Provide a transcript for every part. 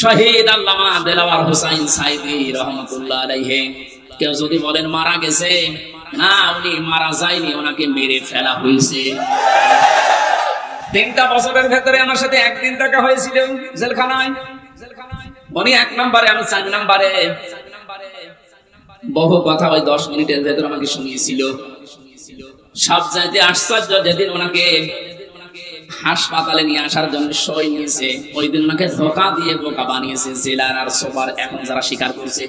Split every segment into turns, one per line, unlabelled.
শহীদ আল্লামা দেলাওয়ার হোসাইন সাইদি রহমাতুল্লাহ আলাইহি। কেউ যদি বলেন মারা গেছে, না, উনি মারা যায়নি, ওনাকে মেরে ফেলা হয়েছে। 3টা বছরের ভেতরে আমার সাথে একদিন দেখা হয়েছিল জেলখানায়। উনি 1 নম্বরে, আমি 4 নম্বরে। বহু কথা ওই 10 মিনিটের ভেতরে আমাকে শুনিয়েছিল। সবচাইতে আশ্চর্য, যেদিন ওনাকে হাসপাতালে নিয়ে আসার জন্য সই নিয়েছে, ওই দিন ওনাকে ধোঁকা দিয়ে বোকা বানিয়েছে জেলার আর সোবার। এখন যারা স্বীকার করছে,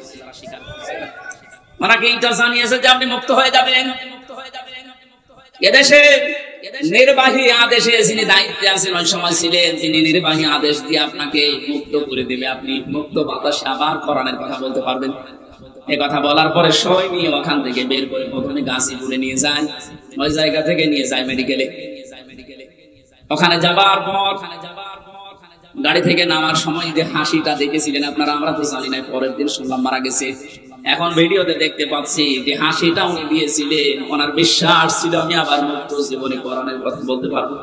ওনাকে এইটা জানিয়েছে যে আপনি মুক্ত হয়ে যাবেন। এদেশে নির্বাহী আদেশে যিনি দায়িত্বে আছেন, ওই সময় ছিলেন, তিনি নির্বাহী আদেশ দিয়ে আপনাকে মুক্ত করে দেবে। আপনি মুক্ত বাতাসে আবার কোরআনের কথা বলতে পারবেন। এই কথা বলার পরে সই নিয়ে ওখান থেকে বের করে প্রথমে গাজীপুরে নিয়ে যায়, ওই জায়গা থেকে নিয়ে যায় মেডিকেলে। ওখানে যাবার পর গাড়ি থেকে নামার সময় যে হাসিটা দেখেছিলেন আপনারা, আমরা তো জানি না, পরের দিন শুনলাম মারা গেছে। এখন ভিডিওতে দেখতে পাচ্ছি যে হাসিটা উনি দিয়েছিলেন, ওনার বিশ্বাস ছিল আমি আবার মুক্ত জীবনে কোরআনের কথা বলতে পারবো।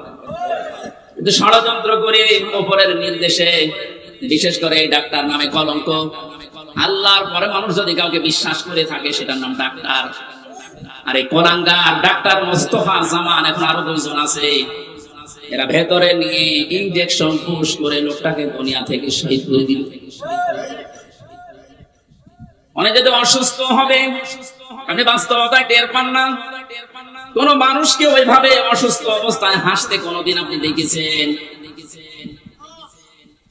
কিন্তু ষড়যন্ত্র করে উপরের নির্দেশে, বিশেষ করে এই ডাক্তার নামে কলঙ্ক। আল্লাহর পরে মানুষ যদি কাউকে বিশ্বাস করে থাকে, সেটার নাম ডাক্তার। আর এই কোলাঙ্গার ডাক্তার মোস্তফা জামান, এখন আরো 2 জন আছে, এরা ভেতরে নিয়ে ইনজেকশন পুশ করে লোকটাকে দুনিয়া থেকে শহীদ করে দিল। অনেক যদি অসুস্থ হবে, আপনি বাস্তবতায় টের পান না। কোন মানুষকে ওইভাবে অসুস্থ অবস্থায় হাসতে কোনদিন আপনি দেখেছেন?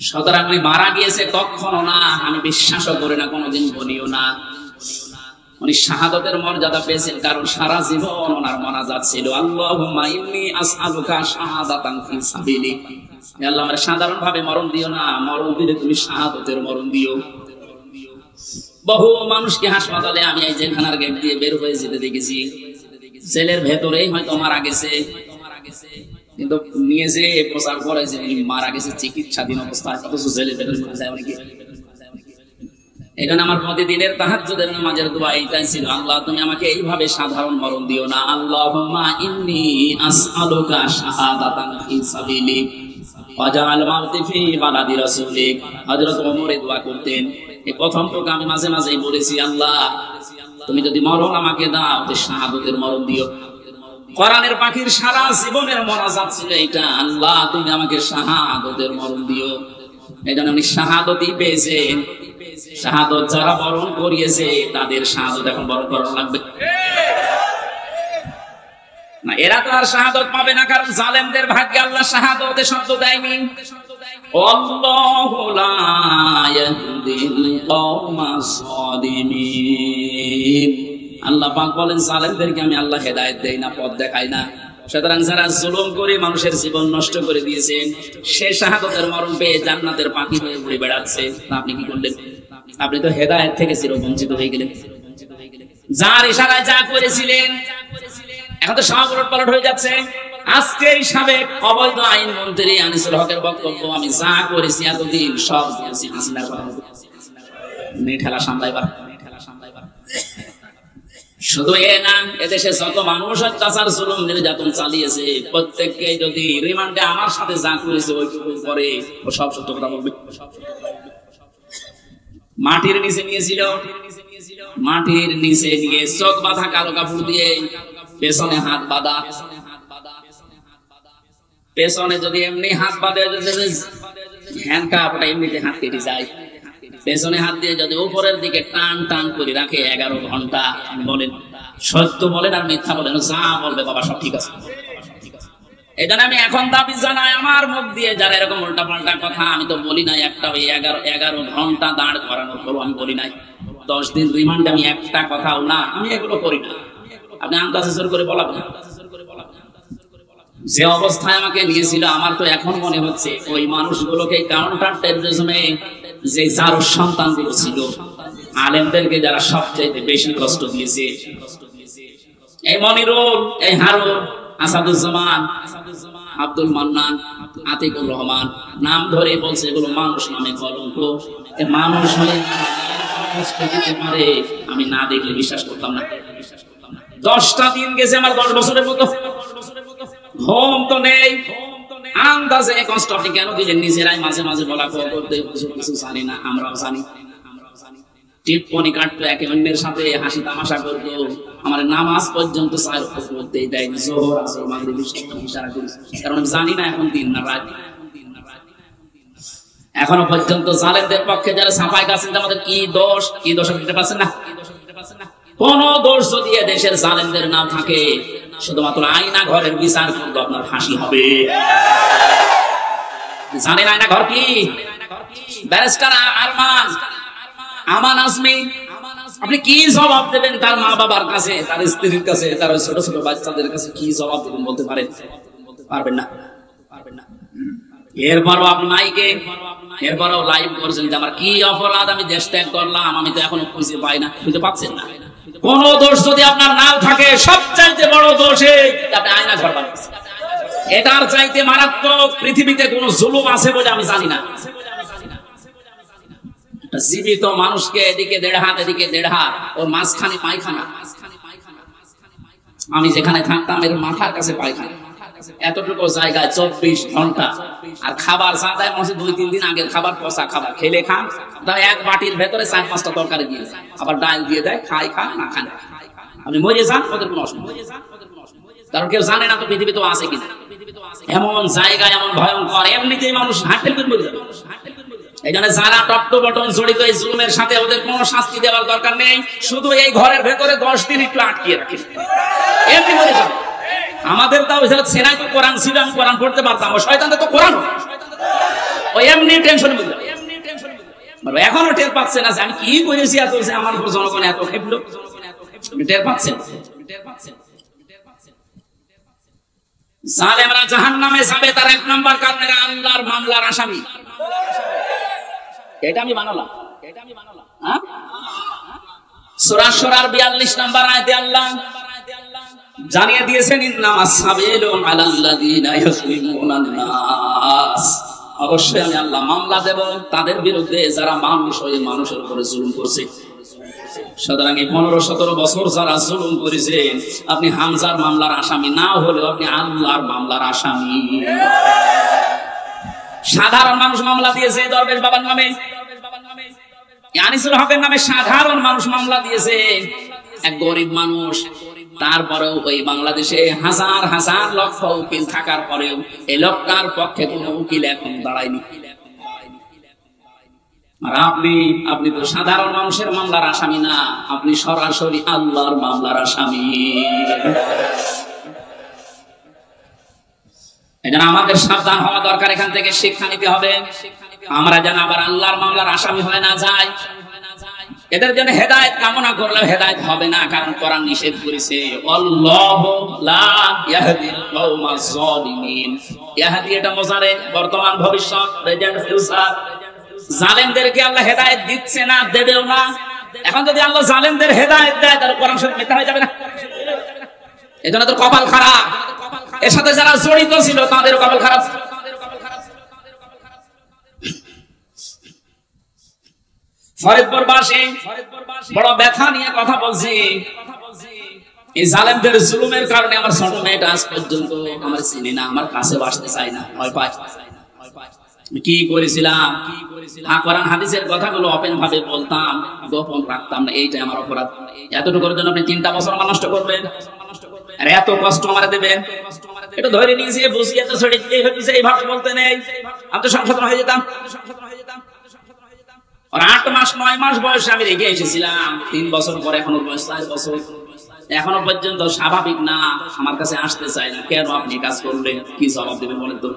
সুতরাং উনি মারা গিয়েছে কখনো না, আমি বিশ্বাসও করি না, কোনোদিন বলিও না। উনি শাহাদাতের মর্যাদা পেয়েছেন, কারণ সারা জীবন ওনার মোনাজাত ছিল আল্লাহুম্মা ইন্নী আসআলুকা শাহাদাতান ফি সাবিলিক। হে আল্লাহ, আমার সাধারণ ভাবে মরণ দিও না, মরণ দিলে তুমি শাহাদাতের মরণ দিও। বহু মানুষকে হাসপাতালে আমি এই জেলখানার গেট দিয়ে বের হয়ে যেতে দেখেছি। জেলের ভেতরেই হয়তো মারা গেছে, কিন্তু নিয়ে যে প্রচার করে যে উনি মারা গেছে চিকিৎসাধীন অবস্থায়, অথচ জেলের ভেতরে মারা যায় অনেকে। এই জন্য আমার প্রতিদিনের তাহাজ্জুদের নামাজের দোয়া এইটাই ছিল, আল্লাহ তুমি আমাকে এইভাবে সাধারণ মরণ দিও না। আল্লাহুম্মা ইন্নী আসআলুকা শাহাদাতান ফি সাবিলিক ওয়াজআল মাউতি ফি বালাদি রাসূলিক। হযরত ওমর এই দোয়া করতেন। এই প্রথম তো আমি মাঝে মাঝেই বলেছি, আল্লাহ তুমি যদি মরণ আমাকে দাও, তো শাহাদাতের মরণ দিও। কোরআনের পাখির সারা জীবনের মোনাজাত ছিল এইটা, আল্লাহ তুমি আমাকে শাহাদাতের মরণ দিও। এই জন্য উনি শাহাদাতই পেয়েছেন। শাহাদাত যারা বরণ করিয়েছে, তাদের শাহাদাত এখন বরণ করানো লাগবে না। এরা তো আর শাহাদাত পাবে না, কারণ জালেমদের ভাগ্যে আল্লাহ শাহাদাতের শব্দ দেয়নি। আল্লাহু লা ইয়াহদিল কওমাস সালিমিন। আল্লাহ পাক বলেন, জালেমদেরকে আমি আল্লাহ হেদায়েত দেই না, পথ দেখাই না। সুতরাং যারা জুলুম করে মানুষের জীবন নষ্ট করে দিয়েছেন, সে শাহাদাতের মরণ পেয়ে জান্নাতের পাখি হয়ে ঘুরে বেড়াচ্ছে। আপনি কি করলেন? আপনি তো হেদায়েত থেকে চিরবঞ্চিত হয়ে গেলেন। যার ইশারায় যা করেছিলেন, এখন তো সব উলটপালট হয়ে যাচ্ছে। আজকে এই সাবেক অবৈধ আইন মন্ত্রী আনিসুল হকের বক্তব্য, আমি যা করেছি এতদিন সব বলছি হাসিনার কথা। ঠেলা সামলাইবার, শুধু এ না, এদেশে যত মানুষ অত্যাচার জুলুম নির্যাতন চালিয়েছে, প্রত্যেককে যদি রিমান্ডে আমার সাথে যা করেছে ওইটুকু করে, ও সব সত্য কথা বলবে। মাটির নিচে নিয়েছিল, মাটির নিচে নিয়ে চোখ বাঁধা কালো কাপড় দিয়ে, পেছনে হাত বাঁধা। পেছনে যদি এমনি হাত বাঁধে, হ্যান্ডকাপ, ওটা এমনিতে হাত কেটে যায়। পেছনে হাত দিয়ে যদি উপরের দিকে টান টান করে রাখে 11 ঘন্টা, বলেন সত্য বলেন আর মিথ্যা বলেন, যা বলবে বাবা সব ঠিক আছে। এই জন্য আমি এখন দাবি জানাই, আমার মুখ দিয়ে যারা এরকম উল্টা পাল্টা কথা, আমি তো বলি নাই একটা ওই 11 ঘন্টা দাঁড় করানোর পর আমি বলি নাই 10 দিন রিমান্ডে, আমি একটা কথাও না, আমি এগুলো করি না। আপনি আন্দাজে জোর করে বলাবেন। যে অবস্থায় আমাকে নিয়েছিল, আমার তো এখন মনে হচ্ছে ওই মানুষগুলোকে কাউন্টার টেররিজমে যে যার সন্তানগুলো ছিল, আলেমদেরকে যারা সবচেয়ে বেশি কষ্ট দিয়েছে, এই মনিরুল, এই হারুন, আসাদুজ্জামান, আব্দুল মান্নান, আতিকুর রহমান, নাম ধরে বলছে এগুলো মানুষ নামে কলঙ্ক। মানুষ হয়ে কষ্ট দিতে পারে, আমি না দেখলে বিশ্বাস করতাম না। 10টা দিন গেছে আমার 10 বছরের মতো, ঘুম তো নেই, আন্দাজে কষ্ট আপনি কেন দিলেন? নিজেরাই মাঝে মাঝে বলা করতে কিছু জানি না, আমরাও জানি। টিপ্পনি কাটতো, একে অন্যের সাথে হাসি তামাশা করতো, আমার নামাজ পর্যন্ত করতেই দেয়নি, জোহর আসর মাগরিব ইশারা করেছে, কারণ আমি জানি না এখন দিন না রাত। এখনো পর্যন্ত জালেমদের পক্ষে যারা সাফাই গাছেন, আমাদের কি দোষ দিতে পারছেন না। কোন দোষ যদি দেশের জালেমদের না থাকে, শুধুমাত্র আয়না ঘরের বিচার করলে আপনার ফাঁসি হবে। জানেন আয়না ঘর কি? ব্যারিস্টার আমান আজমি, আপনি কি জবাব দেবেন তার মা বাবার কাছে, তার স্ত্রীর কাছে, তার ছোট ছোট বাচ্চাদের কাছে কি জবাব দেবেন বলতে পারেন? পারবেন না। এরপরও আপনি মাইকে, এরপরও লাইভ করছেন যে আমার কি অপরাধ, আমি দেশ ত্যাগ করলাম, আমি তো এখনো খুঁজে পাই না। খুঁজে পাচ্ছেন না। কোন দোষ যদি আপনার নাও থাকে, সবচাইতে বড় দোষে আপনি আয়না ঘর বানাচ্ছেন। এটার চাইতে মারাত্মক পৃথিবীতে কোন জুলুম আছে বলে আমি জানি না। জীবিত মানুষকে এদিকে 1.5 হাত, এদিকে 1.5 হাত, ওর মাঝখানে পায়খানা। আমি যেখানে থাকতাম এর মাথার কাছে পায়খানা, এতটুকু জায়গায় 24 ঘন্টা। আর খাবার যা দেয় মনে 2-3 দিন আগের খাবার, পচা খাবার। খেলে খান, এক বাটির ভেতরে 4-5টা তরকারি দিয়ে দেয়, আবার ডাল দিয়ে দেয়, খান না খান আপনি মরে যান, ওদের কোনো অসুবিধা। কারণ কেউ জানে না তো পৃথিবী তো আছে কিনা। এমন জায়গায় এমন ভয়ঙ্কর, এমনিতেই মানুষ হাঁটতে মরে যাবে। এই জন্য যারা টট্ট বটন জড়িত এই জুলুমের সাথে, ওদের কোনো শাস্তি দেওয়ার দরকার নেই, শুধু এই ঘরের ভেতরে 10 দিন একটু আটকিয়ে রাখে, এমনি মরে যাবে। আমাদের তাও সেনাই তো কোরআন ছিল, আমি কোরআন পড়তে পারতাম, শয়তানদের তো কোরআন ওই এমনি টেনশন বুঝলো। এখনো টের পাচ্ছেন আছে আমি কি করেছি, এত আমার উপর জনগণ এত খেপলো, টের পাচ্ছেন? জালেমরা জাহান্নামে যাবে, তার 1 নম্বর কারণ এরা আল্লাহর মামলার আসামি। এটা আমি বানালাম। সূরা শুরার 42 নম্বর আয়াতে আল্লাহ জানিয়ে দিয়েছেন, ইন্নামাস সাবিলু আলাল্লাযিনা ইয়াজলিমুনান নাস। অবশ্যই আমি আল্লাহ মামলা দেব তাদের বিরুদ্ধে যারা মানুষ হয়ে মানুষের উপরে জুলুম করছে। সুতরাং 15-17 বছর যারা জুলুম করেছেন, আপনি হামজার মামলার আসামি না হলেও আপনি আল্লাহর মামলার আসামি। সাধারণ মানুষ মামলা দিয়েছে দরবেশ বাবার নামে, আনিসুল হকের নামে সাধারণ মানুষ মামলা দিয়েছে, এক গরিব মানুষ। তারপরেও ওই বাংলাদেশে হাজার হাজার লক্ষ উকিল থাকার পরেও এই লোকটার পক্ষে কোনো উকিল এখন দাঁড়ায়নি। আর আপনি তো সাধারণ মানুষের মামলার আসামি না, আপনি সরাসরি আল্লাহর মামলার আসামি। এজন্য আমাদের সাবধান হওয়া দরকার, এখান থেকে শিক্ষা নিতে হবে, আমরা যেন আবার আল্লাহর মামলার আসামি হয়ে না যাই। এদের জন্য হেদায়েত কামনা করলেও হেদায়েত হবে না, কারণ কোরআন নিষেধ করেছে, আল্লাহু লা ইয়াহদিল কওমাজ জালিমিন। ইয়াহদি এটা মুজারে, বর্তমান ভবিষ্যৎ, প্রেজেন্ট ফিউচার। জালেমদেরকে আল্লাহ হেদায়েত দিচ্ছে না, দেবেও না। এখন যদি আল্লাহ জালেমদের হেদায়েত দেয়, তাহলে কোরআন শরীফ মিথ্যা হয়ে যাবে না? এজন্য তো কপাল খারাপ, এর সাথে যারা জড়িত ছিল তাদেরও কপাল খারাপ। ফরিদপুরবাসী বড় ব্যথা নিয়ে কথা বলছি। এই জালেমদের জুলুমের কারণে আমার ছোট মেয়েটা আজ পর্যন্ত আমার চিনি না, আমার কাছে আসতে চায় না, ভয় পায়। কি করেছিলাম? কোরআন হাদিসের কথাগুলো ওপেন ভাবে বলতাম, গোপন রাখতাম না, এইটাই আমার অপরাধ। এতটুকুর জন্য আপনি 3টা বছর আমার নষ্ট করবেন, আর এত কষ্ট আমার দেবেন। এটা ধরে নিয়েছে, বুঝিয়ে তো ছড়িয়ে দিয়ে হয়েছে, এইভাবে বলতে নেই, আমি তো সংশোধন হয়ে যেতাম। আর 8 মাস 9 মাস বয়সে আমি রেখে এসেছিলাম, 3 বছর পরে এখন বয়স 4 বছর, এখনো পর্যন্ত স্বাভাবিক না, আমার কাছে আসতে চায় না। কেন আপনি কাজ করলেন? কি জবাব দেবেন বলেন তো?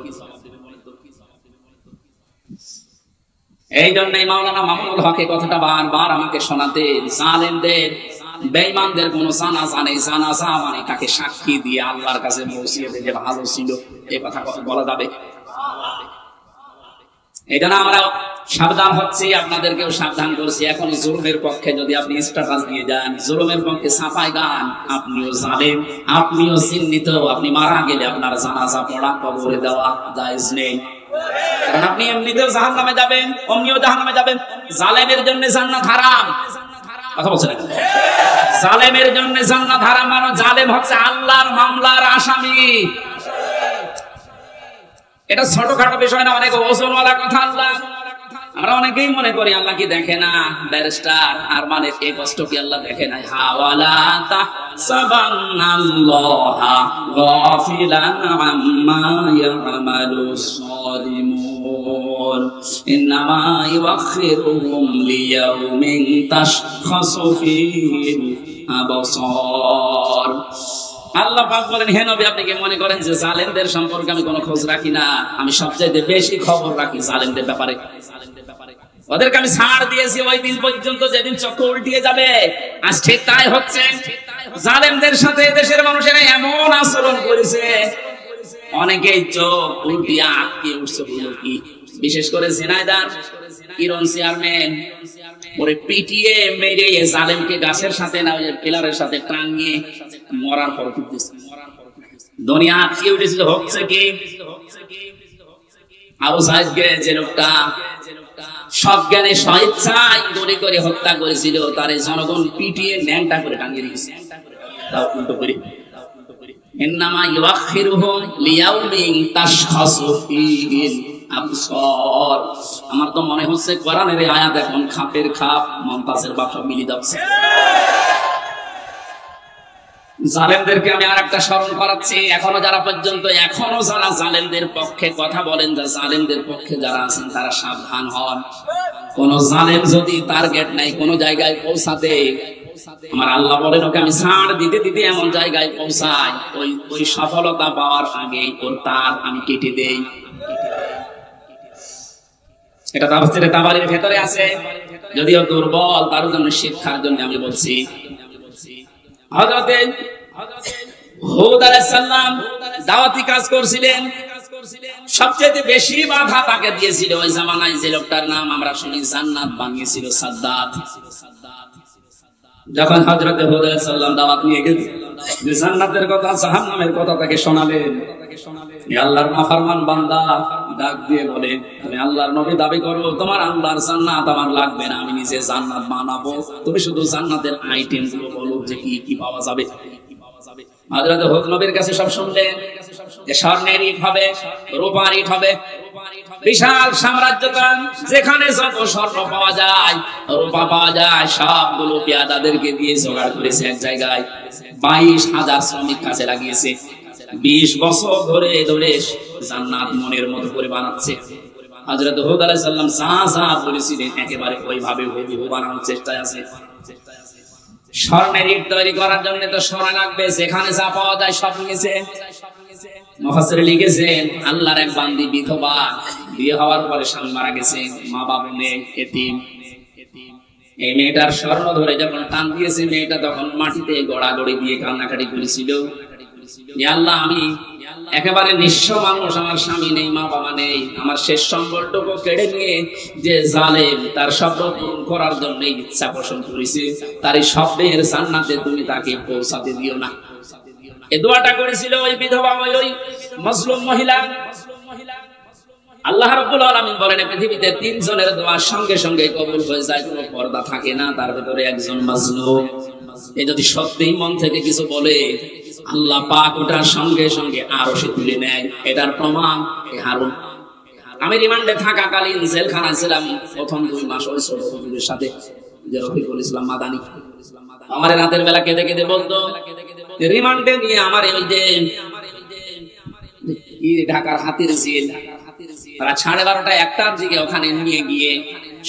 এই জন্যই মাওলানা মামুনুল হক কথাটা বারবার আমাকে শোনাতেন, জালেমদের বেঈমানদের কোন জানাজা নেই, জানাজা মানে তাকে সাক্ষী দিয়ে আল্লাহর কাছে পৌঁছিয়ে দিতে ভালো ছিল, এই কথা বলা যাবে। এই জন্য আমরা সাবধান হচ্ছি, আপনাদেরকেও সাবধান করছি। এখন জুলুমের পক্ষে যদি আপনি স্ট্যাটাস দিয়ে যান, জুলুমের পক্ষে ছাপাই গান, আপনিও জালেম, আপনিও চিহ্নিত, আপনি মারা গেলে আপনার জানাজা পড়া, কবরে দেওয়া জায়েজ নেই। কারণ আপনি এমনিতেও জাহান্নামে যাবেন, অমনিও জাহান্নামে যাবেন। জালেমের জন্য জান্নাত হারাম, কথা বলছেন না? জালেমের জন্য জান্নাত হারাম, মানে জালেম হচ্ছে আল্লাহর মামলার আসামি। এটা ছোটখাটো বিষয় না, অনেক ওজনওয়ালা কথা। আল্লাহ, আমরা অনেকেই মনে করি আল্লাহ কি দেখে না, ব্যারিস্টার, আর মানে এই কষ্ট কি আল্লাহ দেখে না? হাওয়ালা তাহসাবান্নাল্লাহা গাফিলান আম্মা ইয়ামালুস সালিমুন ইন্নামা ইউআখিরুহুম লিয়াউমিন তাশখাসু ফীহিল আবসার। আল্লাহ পাক বলেন, হে নবী, আপনি কি মনে করেন যে জালেমদের সম্পর্কে আমি কোনো খোঁজ রাখি না? আমি সবচেয়ে বেশি খবর রাখি জালেমদের ব্যাপারে। ওদেরকে আমি ছাড় দিয়েছি ওই দিন পর্যন্ত যেদিন চক্র উল্টিয়ে যাবে। আজ ঠিক তাই হচ্ছে। জালেমদের সাথে দেশের মানুষেরা এমন আচরণ করেছে, অনেকেই চোখ উল্টিয়ে আটকে উঠছে। কি বিশেষ করে ঝিনাইদহ কিরণ চেয়ারম্যান, ওরে পিটিয়ে মেরে জালেমকে গাছের সাথে না ওই পিলারের সাথে টাঙিয়ে মরার পর দুনিয়া আটকে উঠেছিল। হচ্ছে কি, আবু সাইদকে যে লোকটা সজ্ঞানে স্বেচ্ছায় গুলি করে হত্যা করেছিল, তার জনগণ পিটিয়ে ন্যাংটা করে টাঙিয়ে রেখেছে। তাও উল্টো করে ইন্নামা ইউআখিরুহুম লিয়াউমিন তাশখাসু ফীহিল আবসার। আমার তো মনে হচ্ছে কোরআনের এই আয়াত এখন খাপের খাপ মমতাজের বাসা মিলে যাচ্ছে। জালেমদেরকে আমি আর একটা স্মরণ করাচ্ছি, এখনো যারা জালেমদের পক্ষে কথা বলেন, যা জালেমদের পক্ষে যারা আছেন তারা সাবধান হন। কোন জালেম যদি টার্গেট নাই কোন জায়গায় পৌঁছাতে, আমার আল্লাহ বলেন ওকে আমি ছাড় দিতে দিতে এমন জায়গায় পৌঁছাই, ওই সফলতা পাওয়ার আগে ওর তার আমি কেটে দেই। এটা তাফসীরে তাবারীর ভেতরে আছে, যদিও দুর্বল, তার জন্য শিক্ষার জন্য আমি বলছি। হযরত হুদ আলাইহিস সালাম দাওয়াতি কাজ করছিলেন, সবচেয়ে বেশি বাধা তাকে দিয়েছিল ওই জামানায় যে লোকটার নাম আমরা শুনি জান্নাত বানিয়েছিল, সাদ্দাত। যখন হযরত হুদ আলাইহিস সালাম দাওয়াত নিয়ে গেলেন, যে জান্নাতের কথা জাহান্নামের কথা তাকে শোনালেন, আল্লাহর নাফরমান বান্দা ডাক দিয়ে বলে, তুমি আল্লাহর নবী দাবি করো, তোমার আল্লাহর জান্নাত আমার লাগবে না, আমি নিজে জান্নাত বানাবো, তুমি শুধু জান্নাতের আইটেম গুলো বলো যে কি কি পাওয়া যাবে। হযরত হুদ নবীর কাছে সব শুনলেন যে স্বর্ণের ইট হবে, রূপার ইট হবে, বিশাল সাম্রাজ্যটা, যেখানে যত স্বর্ণ পাওয়া যায়, রূপা পাওয়া যায়, সবগুলো পেয়াদাদেরকে দিয়ে জোগাড় করেছে এক জায়গায়। 22,000 শ্রমিক কাজে লাগিয়েছে, 20 বছর ধরে ধরে জান্নাত মনের মতো করে বানাচ্ছে। হযরত হুদ আলাইহিস সালাম যা বলেছিলেন একেবারে ওইভাবে হুবহু বানানোর চেষ্টায় আছে। স্বর্ণের ইট তৈরি করার জন্য তো সোনা লাগবে, যেখানে যা পাওয়া যায় সব নিয়েছে। মুফাসসির লিখেছেন, আল্লাহর এক বান্দি বিধবা, বিয়ে হওয়ার পরে স্বামী মারা গেছে, মা বাবা নেই, এতিম। এই মেয়েটার স্বর্ণ ধরে যখন টান দিয়েছে, মেয়েটা তখন মাটিতে গড়াগড়ি দিয়ে কান্নাকাটি করেছিল, আল্লাহ আমি একেবারে নিঃস্ব মানুষ, আমার স্বামী নেই, মা বাবা নেই, আমার শেষ সম্বলটুকু কেড়ে নিয়ে যে জালেম তার স্বপ্ন পূরণ করার জন্য ইচ্ছা পোষণ করেছে, তার এই স্বপ্নের জান্নাতে তুমি তাকে পৌঁছাতে দিও না। এই দোয়াটা করেছিল ওই বিধবা, ওই মজলুম মহিলা। আল্লাহ রাব্বুল আলামিন বলেন, পৃথিবীতে 3 জনের দোয়া সঙ্গে সঙ্গে কবুল হয়ে যায়, কোনো পর্দা থাকে না, তার ভিতরে একজন মাজলুম। এই যদি সত্যিই মন থেকে কিছু বলে, আল্লাহ পাক ওটার সঙ্গে সঙ্গে আরশে তুলে নেয়। এটার প্রমাণ হারুন। আমি রিমান্ডে থাকাকালীন জেলখানায় ছিলাম প্রথম 2 মাস, ওই ছোট হুজুরের সাথে, যে রফিকুল ইসলাম মাদানী, আমার রাতের বেলা কেঁদে কেঁদে বলতো, রিমান্ডে নিয়ে আমার ওই যে ঢাকার হাতির জেল, তারা 12:30টা 1টার দিকে ওখানে নিয়ে গিয়ে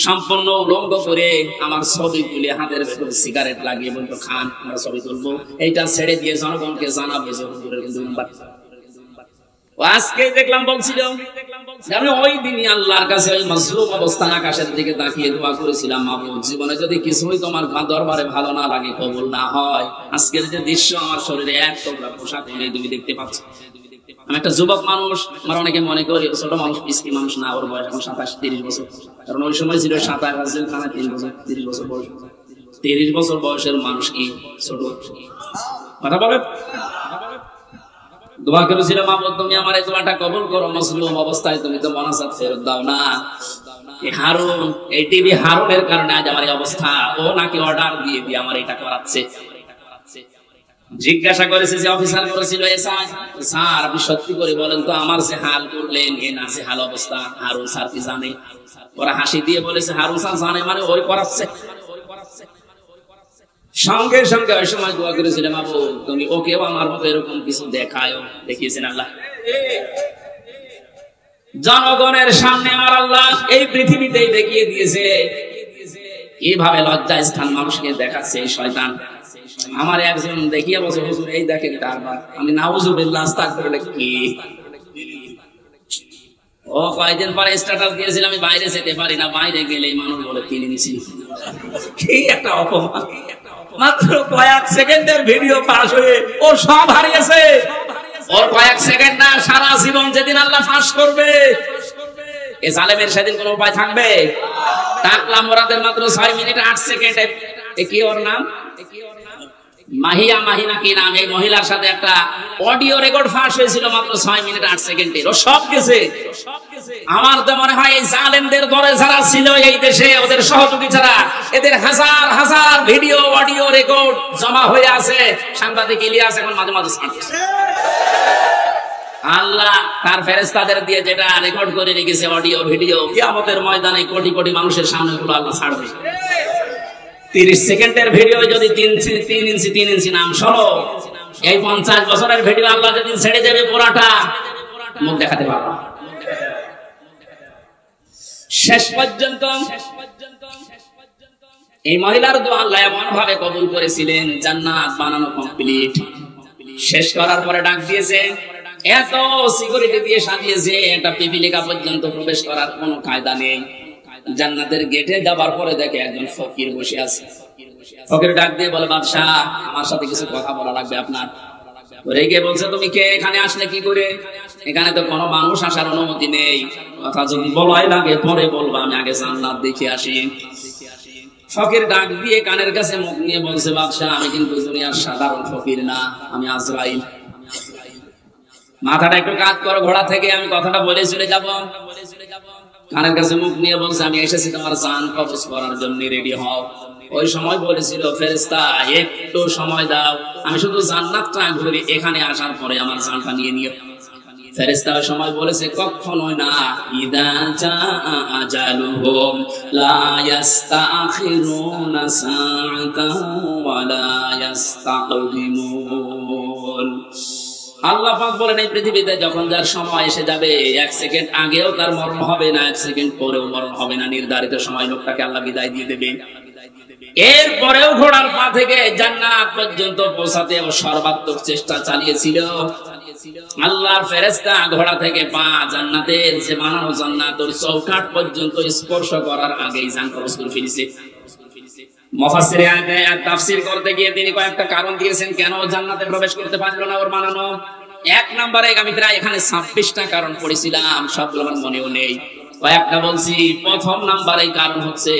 সম্পূর্ণ উলঙ্গ করে আমার ছবি তুলে হাতের ভেতরে সিগারেট লাগিয়ে বলতো, খান আমরা ছবি তুলবো, এইটা ছেড়ে দিয়ে জনগণকে জানাবো যে হুজুরের 2 নম্বর। আজকে দেখলাম বলছিল আমি ওই দিনই আল্লাহর কাছে ওই মাজলুম অবস্থান আকাশের দিকে তাকিয়ে দোয়া করেছিলাম, মাবুদ জীবনে যদি কিছুই তোমার দরবারে ভালো না লাগে, কবুল না হয়, আজকের যে দৃশ্য আমার শরীরে এক টুকরা পোশাক নেই, তুমি দেখতে পাচ্ছ। আমি একটা যুবক মানুষ, আমার অনেকে মনে করি ছোট মানুষ, পিস্কি মানুষ না, ওর বয়স এখন 27-30 বছর, কারণ ওই সময় ছিল 27 জেলখানায় 3 বছর 30 বছর বয়স। 30 বছর বয়সের মানুষ কি ছোট কথা বলে? দোয়া করেছিল, মাবুদ তুমি আমার এই দোয়াটা কবুল করো, মজলুম অবস্থায় তুমি তো মোনাজাত ফেরত দাও না। এই হারুন, এই টিভি হারুনের কারণে আজ আমার এই অবস্থা, ও নাকি অর্ডার দিয়ে দিয়ে আমার এটা করাচ্ছে। জিজ্ঞাসা করেছে যে অফিসার করেছিল, স্যার আপনি সত্যি করে বলেন তো আমার যে হাল করলেন এ না যে হাল অবস্থা হারুন স্যার কি জানে? ওরা হাসি দিয়ে বলেছে হারুন স্যার জানে মানে ওই করাচ্ছে। সঙ্গে সঙ্গে ওই সময় দোয়া করেছিলাম, বাবু তুমি ওকেও আমার মতো এরকম কিছু দেখায়, দেখিয়েছেন আল্লাহ। জনগণের সামনে আমার আল্লাহ এই পৃথিবীতেই দেখিয়ে দিয়েছে কিভাবে লজ্জা স্থান মানুষকে দেখাচ্ছে এই শয়তান। আমার একজন দেখিয়ে বলছে, হুজুর এই দেখেন কারবার। আমি নাউজুবিল্লাহ আস্তাগফিরুল্লাহ কি ও কয়েকদিন পরে স্ট্যাটাস দিয়েছিল আমি বাইরে যেতে পারি না, বাইরে গেলে মানুষ বলে কিনে নিছি। কি একটা অপমান! মাত্র কয়েক সেকেন্ডের ভিডিও পাস হয়ে ও সব হারিয়েছে। ওর কয়েক সেকেন্ড না, সারা জীবন যেদিন আল্লাহ ফাঁস করবে এ জালেমের সেদিন কোনো উপায় থাকবে? টাকলা মোরাদের মাত্র 6 মিনিট 8 সেকেন্ডে কি ওর নাম মাহিয়া মাহিনা কি নাম, এই মহিলার সাথে একটা অডিও রেকর্ড ফাঁস হয়েছিল মাত্র 6 মিনিট 8 সেকেন্ডে। ও সব গেছে। আমার তো মনে হয় এই জালেমদের দরে যারা ছিল এই দেশে, ওদের সহযোগী যারা, এদের হাজার হাজার ভিডিও অডিও রেকর্ড জমা হয়ে আছে। সাংবাদিক ইলিয়াস এখন মাঝে মাঝে ছাড়ছে। আল্লাহ তার ফেরেশতাদের দিয়ে যেটা রেকর্ড করে রেখেছে অডিও ভিডিও, কিয়ামতের ময়দানে কোটি কোটি মানুষের সামনে গুলো আল্লাহ ছাড়বে। 30 সেকেন্ডের ভিডিও যদি 3 ইঞ্চি নাম শোনো, এই 50 বছরের ভিডিও আল্লাহ যদি ছেড়ে দেবে পুরাটা মুখ দেখাতে পারবে। শেষ পর্যন্ত এই মহিলার দোয়া আল্লাহ এমন ভাবে কবুল করেছিলেন, জান্নাত বানানো কমপ্লিট। শেষ করার পরে ডাক দিয়েছে, এত সিকিউরিটি দিয়ে সাজিয়েছে, একটা পিপিলিকা পর্যন্ত প্রবেশ করার কোনো কায়দা নেই। জান্নাতের গেটে যাবার পরে দেখে একজন ফকির বসে আছে। ফকির ডাক দিয়ে বলে, বাদশাহ আমার সাথে কিছু কথা বলা লাগবে আপনার। রেগে বলছে, তুমি কে, এখানে আসলে কি করে? এখানে তো কোনো মানুষ আসার অনুমতি নেই, কথা যদি বলাই লাগে পরে বলবো, আমি আগে জান্নাত দেখে আসি। ফকির ডাক দিয়ে কানের কাছে মুখ নিয়ে বলছে, বাদশাহ আমি কিন্তু দুনিয়ার সাধারণ ফকির না, আমি আজরাইল। মাথাটা একটু কাজ করো ঘোড়া থেকে, আমি কথাটা বলে চলে যাব। কানের কাছে মুখ নিয়ে বলছে, আমি এসেছি তোমার জান কবজ করার জন্য, রেডি হও। ওই সময় বলেছিল ফেরেশতা, একটু সময় দাও, আমি শুধু জান্নাতটা ঘুরি, এখানে আসার পরে আমার জানটা নিয়ে নিও। ফেরেশতা ওই সময় বলেছে, কখনোই না। ইদা জা আজালুহুম লা ইস্তাখিরুনা সাআতান ওয়া লা ইস্তাকদিমুন। আল্লাহ পাক বলেন, এই পৃথিবীতে যখন যার সময় এসে যাবে, 1 সেকেন্ড আগেও তার মরণ হবে না, 1 সেকেন্ড পরেও মরণ হবে না। নির্ধারিত সময় লোকটাকে আল্লাহ বিদায় দিয়ে দেবে। এরপরেও ঘোড়ার পা থেকে জান্নাত পর্যন্ত পৌঁছাতে ও সর্বাত্মক চেষ্টা চালিয়েছিল। আল্লাহর ফেরেশতা ঘোড়া থেকে পা জান্নাতের যে বানানো জান্নাতের চৌকাঠ পর্যন্ত স্পর্শ করার আগেই জান কবজ করে ফেলেছে। মুফাসসিরে আয়াত তাফসীর করতে গিয়ে তিনি কয়েকটা কারণ দিয়েছেন কেন জান্নাতে প্রবেশ করতে পারলো না ওর বানানো। 1 নম্বরে আমি প্রায় এখানে 26টা কারণ পড়েছিলাম, সবগুলো আমার মনেও নেই, কয়েকটা বলছি। প্রথম নাম্বারে কারণ হচ্ছে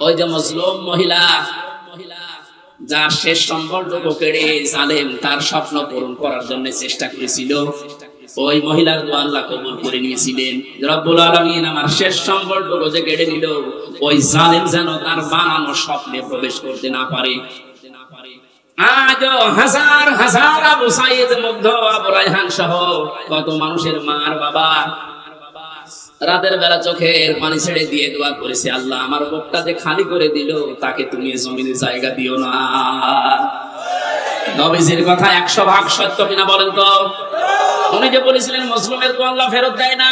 ওই যে মজলুম মহিলা, যার শেষ সম্পর্কটুকু কেড়ে জালেম তার স্বপ্ন পূরণ করার জন্য চেষ্টা করেছিল, ওই মহিলার দোয়া আল্লাহ কবুল করে নিয়েছিলেন। রব্বুল আলামিন আমার শেষ সম্পর্কটুকু যে কেড়ে নিল, ওই জালেম যেন তার বানানো স্বপ্নে প্রবেশ করতে না পারে। আজও হাজার হাজার আবু সাইদ মুগ্ধ, আবু রায়হান সহ কত মানুষের মার বাবা রাতের বেলা চোখের পানি ছেড়ে দিয়ে দোয়া করেছে, আল্লাহ আমার বুকটা যে খালি করে দিল, তাকে তুমি জমিনে জায়গা দিও না। নবীজির কথা 100 ভাগ সত্য কিনা বলেন তো? উনি যে বলেছিলেন মুসলিমের দোয়া আল্লাহ ফেরত দেয় না,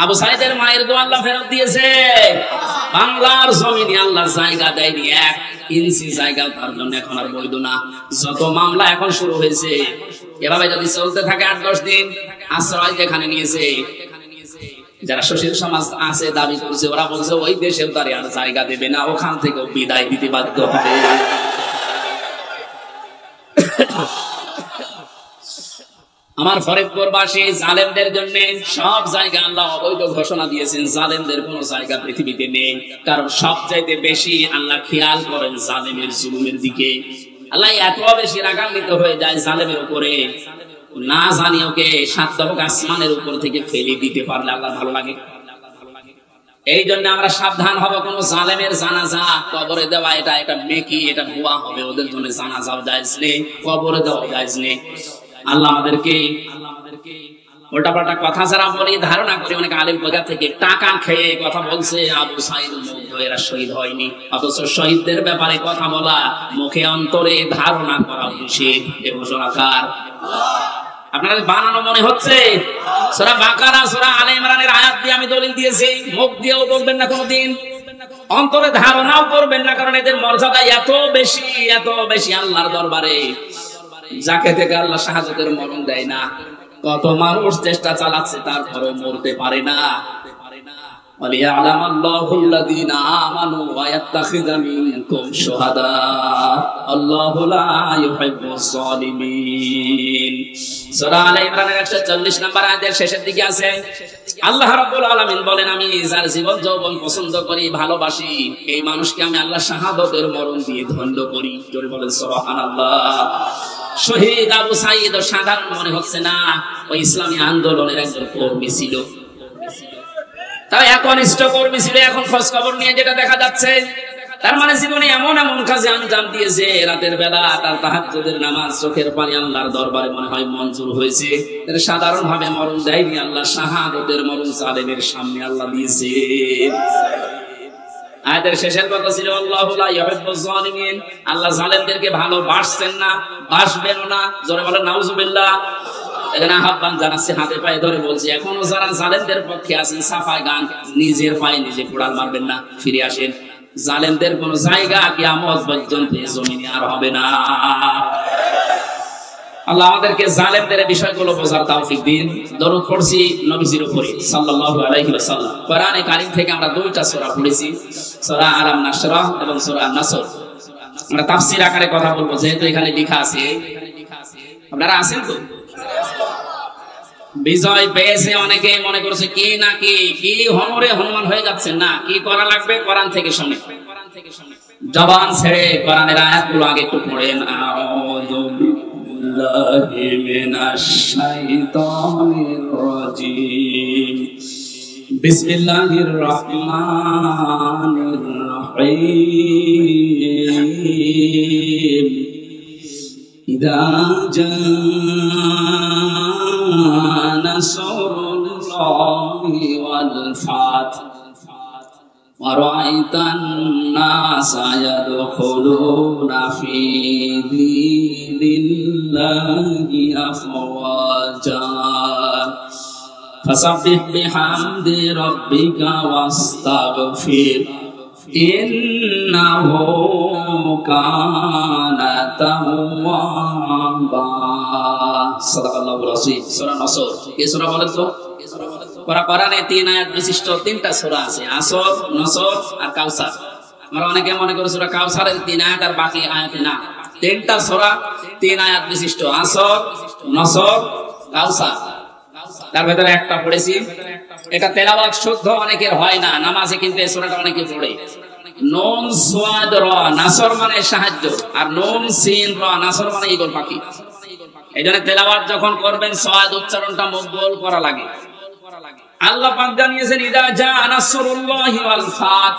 আবু সাইদের মায়ের দোয়া আল্লাহ ফেরত দিয়েছে। বাংলার জমিনে আল্লাহ জায়গা দেয়নি, 1 ইঞ্চি জায়গা তার জন্য এখন আর বৈধ না। যত মামলা এখন শুরু হয়েছে, এভাবে যদি চলতে থাকে 8-10 দিন, আশ্রয় যেখানে নিয়েছে, যারা সুশীল সমাজ আছে দাবি করছে, ওরা বলছে ওই দেশেও তার আর জায়গা দেবে না, ওখান থেকেও বিদায় দিতে বাধ্য হবে। আমার ফরিদপুরবাসী জালেমদের জন্য সব জায়গা আল্লাহ অবৈধ ঘোষণা দিয়েছেন। জালেমদের কোন জায়গা পৃথিবীতে নেই, কারণ সবচাইতে বেশি আল্লাহ খেয়াল করেন জালেমের জুলুমের দিকে। আল্লাহ এত বেশি রাগান্বিত হয়ে যায় জালেমের উপরে, না জানি ওকে 7 তবক আসমানের উপর থেকে ফেলে দিতে পারলে আল্লাহ ভালো লাগে। এই জন্য আমরা সাবধান হব, কোন জালেমের জানাজা কবরে দেওয়া এটা মেকি, এটা ভুয়া হবে। ওদের জন্য জানাজাও জায়েজ নেই, কবরে দেওয়া জায়েজ নেই। আল্লাহ আমাদেরকে উল্টাপাল্টা কথা যারা বলি, ধারণা করি অনেক আলেম বগা থেকে টাকা খেয়ে কথা বলছে, আবু সাঈদ মুগ্ধ, এরা শহীদ হয়নি। অথচ শহীদদের ব্যাপারে কথা বলা, মুখে অন্তরে ধারণা করা নিষেধ। এ ঘোষণাকার আপনাদের বানানো মনে হচ্ছে? সূরা বাকারা, সূরা আলে ইমরানের আয়াত দিয়ে আমি দলিল দিয়েছি। মুখ দিয়েও বলবেন না কোনোদিন, অন্তরে ধারণাও করবেন না, কারণ এদের মর্যাদা এত বেশি আল্লাহর দরবারে, যাকে থেকে আল্লাহ শাহাদাতের মরণ দেয় না। কত মানুষ চেষ্টা চালাচ্ছে, তারপরেও মরতে পারে না। ওয়ালিয়ালামাল্লাহুল্লাযীনা আমানু ওয়া ইয়াত্তাখিযা মিনকুম শুহাদা আল্লাহু লা ইউহিব্বুজ জালিমিন। সূরা আলে ইমরানের 140 নম্বর আয়াতের শেষের দিকে আছে, আল্লাহ রাব্বুল আলামিন বলেন, আমি যার জীবন যৌবন পছন্দ করি, ভালোবাসি, এই মানুষকে আমি আল্লাহ শাহাদাতের মরণ দিয়ে ধন্য করি। জোরে বলেন সুবহানাল্লাহ। শহীদ আবু সাঈদ সাধারণ মনে হচ্ছে না, ওই ইসলামী আন্দোলনের একজন কর্মী ছিল। তাই একনিষ্ঠ কর্মী ছিল। এখন খোঁজ খবর নিয়ে যেটা দেখা যাচ্ছে, তার মানে জীবনে এমন কাজে আঞ্জাম দিয়েছে, রাতের বেলা তার তাহাজ্জুদের নামাজ, চোখের পানি আল্লাহর দরবারে মনে হয় মঞ্জুর হয়েছে। সাধারণ ভাবে মরণ দেয়নি আল্লাহ, শাহাদাতের মরণ জালেমের সামনে আল্লাহ দিয়েছে। আয়াতের শেষের কথা ছিল আল্লাহু লা ইউহিব্বুজ জালিমিন, আল্লাহ জালেমদেরকে ভালোবাসছেন না, বাসবেনও না। জোরে বলেন নাউজুবিল্লাহ। এখানে আহ্বান জানাচ্ছি, হাতে পায়ে ধরে বলছি, এখনো যারা জালেমদের পক্ষে আছেন, সাফায় গান, নিজের পায়ে নিজে কোড়াল মারবেন না, ফিরে আসেন। জালেমদের কোন জায়গা কিয়ামত পর্যন্ত জমিনে আর হবে না। আল্লাহ আমাদেরকে জালেমদের বিষয়গুলো বোঝার তৌফিক দিন। দরুদ পড়ছি নবীজির উপরে সাল্লাল্লাহু আলাইহি ওয়াসাল্লাম। কোরআনে কারীম থেকে আমরা দুইটা সূরা পড়েছি, সূরা আলাম নাশরাহ এবং সূরা নাসর। আমরা তাফসীর আকারে কথা বলবো, যেহেতু এখানে লেখা আছে। আপনারা আছেন তো? বিজয় পেয়েছে অনেকে, মনে করছে কি না কি হমরে হনুমান হয়ে যাচ্ছেন না, কি করা লাগবে কোরআন থেকে শুনে, জবান ছেড়ে কোরআনের আয়াতগুলো আগে একটু পড়েন। আউযু বিল্লাহি মিনাশ শাইতানির রাজীম, বিসমিল্লাহির রহমানির রহিম। ইযা জাআ নাসরুল্লাহি ওয়াল ফাত ওয়া রাআইতান নাসা ইয়াদখুলুনা ফি দীনিল্লাহি আফওয়াজা ফাসাব্বিহ বিহামদি রাব্বিকা ওয়াস্তাগফির ইন্নাহু কানা তাওয়াবা। সাদাকাল্লাহুর রাসূল। সূরা নাসর। এই সূরা বলেন তো? কোরআনে 3 আয়াত বিশিষ্ট 3টা সূরা আছে, আসর, নাসর আর কাউসার। আমরা অনেকে মনে করি সূরা কাউসারের 3 আয়াত আর বাকি আয়াত না। 3টা সূরা 3 আয়াত বিশিষ্ট, আসর, নাসর, কাউসার। তার ভেতরে একটা পড়েছি, এটা তেলাওয়াত শুদ্ধ অনেকের হয় না, নামাজে কিন্তু এই সূরাটা অনেকে পড়ে। নুন সাদ র, নাসর মানে সাহায্য, আর নুন সিন র, নাসর মানে ঈগল পাখি। এইজন্য তেলাওয়াত যখন করবেন সাদ উচ্চারণটা মকবুল করা লাগে। আল্লাহ পাক জানিয়েছেন, ইদা জাআ নাসরুল্লাহি ওয়াল ফাত,